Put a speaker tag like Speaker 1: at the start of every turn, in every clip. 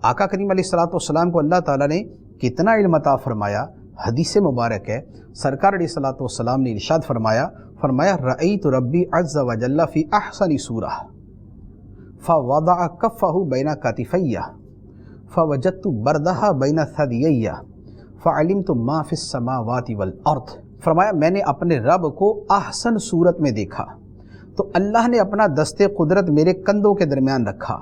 Speaker 1: آقا کریم علیہ الصلوۃ والسلام کو اللہ تعالیٰ نے کتنا علم عطا فرمایا، حدیث مبارک ہے، سرکار علیہ الصلوۃ والسلام نے ارشاد فرمایا رأیت ربی عز وجل فی احسن صورہ فوضع کفہ بین کتفی فوجدت بردہا بین ثدیی فعلمت ما فی السماوات والارض۔ فرمایا میں نے اپنے رب کو احسن صورت میں دیکھا تو اللہ نے اپنا دست قدرت میرے کندھوں کے درمیان رکھا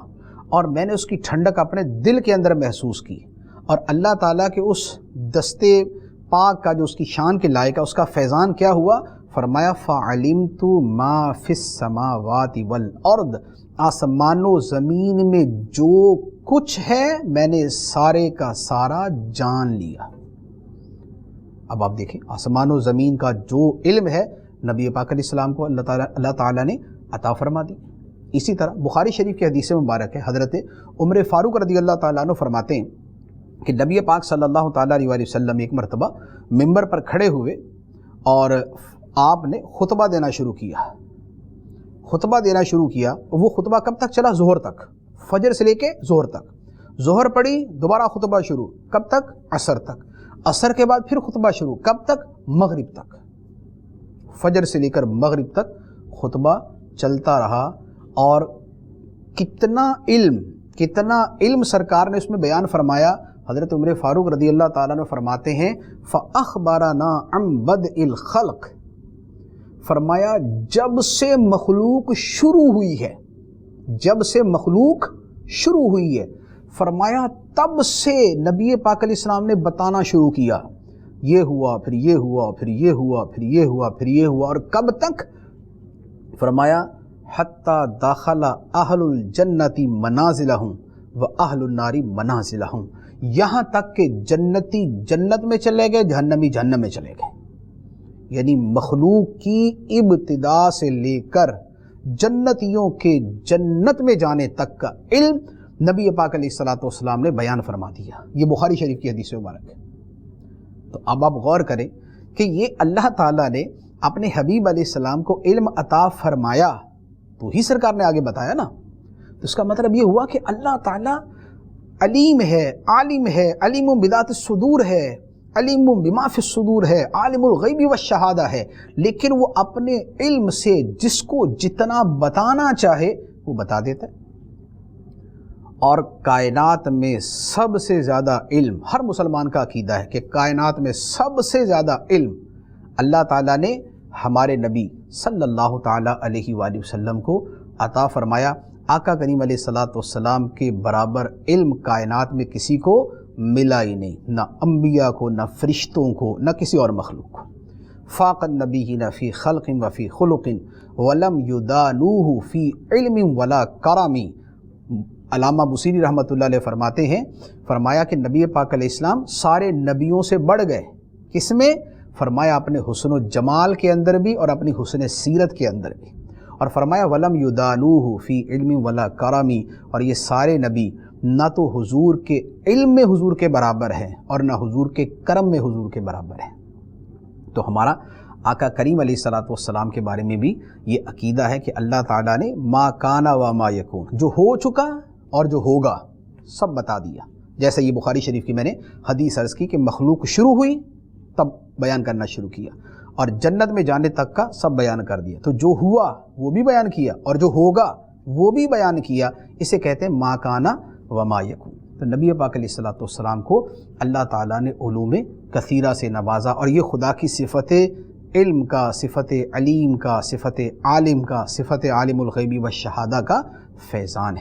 Speaker 1: اور میں نے اس کی ٹھنڈک اپنے دل کے اندر محسوس کی، اور اللہ تعالیٰ کے اس دست پاک کا جو اس کی شان کے لائق ہے اس کا فیضان کیا ہوا؟ فرمایا فعلمت ما فی السماوات والارض، آسمان و زمین میں جو کچھ ہے میں نے سارے کا سارا جان لیا۔ اب آپ دیکھیں آسمان و زمین کا جو علم ہے نبی پاک علیہ السلام کو اللہ تعالیٰ نے عطا فرما دی۔ اسی طرح بخاری شریف کی حدیث مبارک ہے، حضرت عمر فاروق رضی اللہ تعالیٰ عنہ فرماتے ہیں کہ نبی پاک صلی اللہ تعالیٰ علیہ وسلم ایک مرتبہ ممبر پر کھڑے ہوئے اور آپ نے خطبہ دینا شروع کیا۔ وہ خطبہ کب تک چلا؟ ظہر تک، فجر سے لے کے ظہر تک۔ ظہر پڑی، دوبارہ خطبہ شروع، کب تک؟ عصر تک۔ عصر کے بعد پھر خطبہ شروع، کب تک؟ مغرب تک۔ فجر سے لے کر مغرب تک خطبہ چلتا رہا، اور کتنا علم سرکار نے اس میں بیان فرمایا۔ حضرت عمر فاروق رضی اللہ تعالیٰ عنہ فرماتے ہیں فَأَخْبَرَنَا عَنْ بَدْءِ الْخَلْقِ، فرمایا جب سے مخلوق شروع ہوئی ہے، فرمایا تب سے نبی پاک علیہ السلام نے بتانا شروع کیا، یہ ہوا پھر یہ ہوا پھر یہ ہوا پھر یہ ہوا پھر یہ ہوا، اور کب تک؟ فرمایا حتیٰ داخل اہل الجنت منازلہم و اہل النار منازلہم، یہاں تک کہ جنتی جنت میں چلے گئے، جہنمی جہنم میں چلے گئے۔ یعنی مخلوق کی ابتدا سے لے کر جنتیوں کے جنت میں جانے تک کا علم نبی پاک علیہ الصلوۃ والسلام نے بیان فرما دیا۔ یہ بخاری شریف کی حدیث مبارک ہے۔ تو اب آپ غور کریں کہ یہ اللہ تعالیٰ نے اپنے حبیب علیہ السلام کو علم عطا فرمایا تو ہی سرکار نے آگے بتایا نا، تو اس کا مطلب یہ ہوا کہ اللہ تعالیٰ علیم ہے، عالم ہے، علیم بذات الصدور ہے، علیم بما فی الصدور ہے، عالم الغیب والشہادہ ہے، لیکن وہ اپنے علم سے جس کو جتنا بتانا چاہے وہ بتا دیتا ہے۔ اور کائنات میں سب سے زیادہ علم، ہر مسلمان کا عقیدہ ہے کہ کائنات میں سب سے زیادہ علم اللہ تعالیٰ نے ہمارے نبی صلی اللہ تعالیٰ علیہ وآلہ وسلم کو عطا فرمایا۔ آقا کریم علیہ الصلوۃ والسلام کے برابر علم کائنات میں کسی کو ملا ہی نہیں، نہ انبیاء کو، نہ فرشتوں کو، نہ کسی اور مخلوق کو۔ فاق النبیین فی خلق و فی خلق ولم یدانوہ فی علم ولا کرم۔ علامہ بصیری رحمۃ اللہ علیہ فرماتے ہیں، فرمایا کہ نبی پاک علیہ السلام سارے نبیوں سے بڑھ گئے، کس میں؟ فرمایا اپنے حسن و جمال کے اندر بھی اور اپنی حسن سیرت کے اندر بھی، اور فرمایا ولم یدانوہ فی علم ولا کرم، اور یہ سارے نبی نہ تو حضور کے علم میں حضور کے برابر ہیں اور نہ حضور کے کرم میں حضور کے برابر ہیں۔ تو ہمارا آقا کریم علیہ الصلوۃ والسلام کے بارے میں بھی یہ عقیدہ ہے کہ اللہ تعالیٰ نے ما کان و ما یکون، جو ہو چکا اور جو ہوگا سب بتا دیا۔ جیسے یہ بخاری شریف کی میں نے حدیث عرض کی کہ مخلوق شروع ہوئی تب بیان کرنا شروع کیا، اور جنت میں جانے تک کا سب بیان کر دیا۔ تو جو ہوا وہ بھی بیان کیا اور جو ہوگا وہ بھی بیان کیا، اسے کہتے ہیں ما کانا و ما یکون۔ تو نبی پاک علیہ الصلوۃ والسلام کو اللہ تعالیٰ نے علوم کثیرہ سے نوازا، اور یہ خدا کی صفت علم کا، صفت علیم کا، صفت عالم کا، صفت عالم الغیب والشہادہ کا فیضان ہے۔